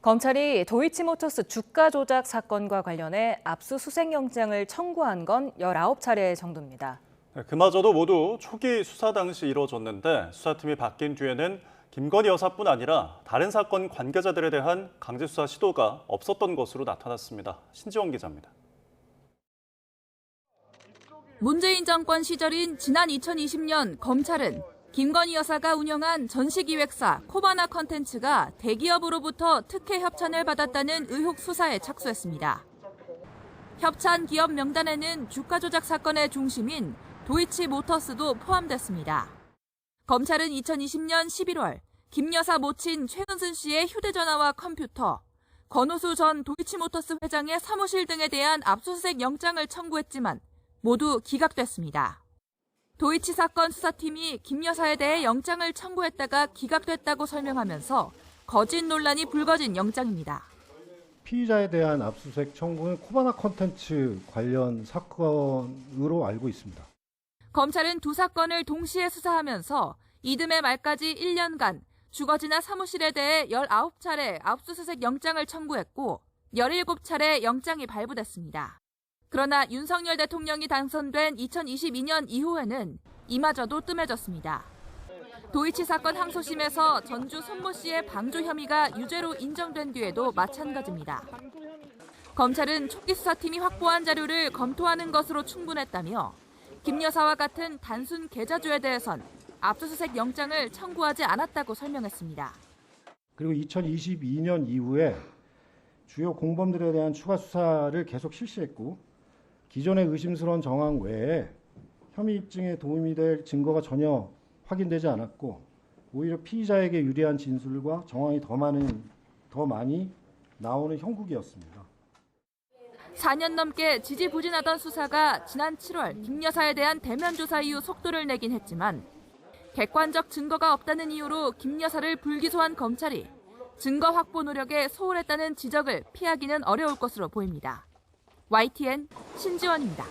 검찰이 도이치모터스 주가 조작 사건과 관련해 압수수색 영장을 청구한 건 19차례 정도입니다. 그마저도 모두 초기 수사 당시 이뤄졌는데 수사팀이 바뀐 뒤에는 김건희 여사뿐 아니라 다른 사건 관계자들에 대한 강제 수사 시도가 없었던 것으로 나타났습니다. 신지원 기자입니다. 문재인 정권 시절인 지난 2020년 검찰은 김건희 여사가 운영한 전시기획사 코바나 컨텐츠가 대기업으로부터 특혜 협찬을 받았다는 의혹 수사에 착수했습니다. 협찬 기업 명단에는 주가 조작 사건의 중심인 도이치모터스도 포함됐습니다. 검찰은 2020년 11월 김 여사 모친 최은순 씨의 휴대전화와 컴퓨터, 권오수 전 도이치모터스 회장의 사무실 등에 대한 압수수색 영장을 청구했지만 모두 기각됐습니다. 도이치 사건 수사팀이 김 여사에 대해 영장을 청구했다가 기각됐다고 설명하면서 거짓 논란이 불거진 영장입니다. 피의자에 대한 압수수색 청구는 코바나 콘텐츠 관련 사건으로 알고 있습니다. 검찰은 두 사건을 동시에 수사하면서 이듬해 말까지 1년간 주거지나 사무실에 대해 19차례 압수수색 영장을 청구했고 17차례 영장이 발부됐습니다. 그러나 윤석열 대통령이 당선된 2022년 이후에는 이마저도 뜸해졌습니다. 도이치 사건 항소심에서 전주 손모 씨의 방조 혐의가 유죄로 인정된 뒤에도 마찬가지입니다. 검찰은 초기 수사팀이 확보한 자료를 검토하는 것으로 충분했다며 김 여사와 같은 단순 계좌주에 대해선 압수수색 영장을 청구하지 않았다고 설명했습니다. 그리고 2022년 이후에 주요 공범들에 대한 추가 수사를 계속 실시했고 기존의 의심스러운 정황 외에 혐의 입증에 도움이 될 증거가 전혀 확인되지 않았고 오히려 피의자에게 유리한 진술과 정황이 더 많이 나오는 형국이었습니다. 4년 넘게 지지부진하던 수사가 지난 7월 김 여사에 대한 대면 조사 이후 속도를 내긴 했지만 객관적 증거가 없다는 이유로 김 여사를 불기소한 검찰이 증거 확보 노력에 소홀했다는 지적을 피하기는 어려울 것으로 보입니다. YTN 신지원입니다.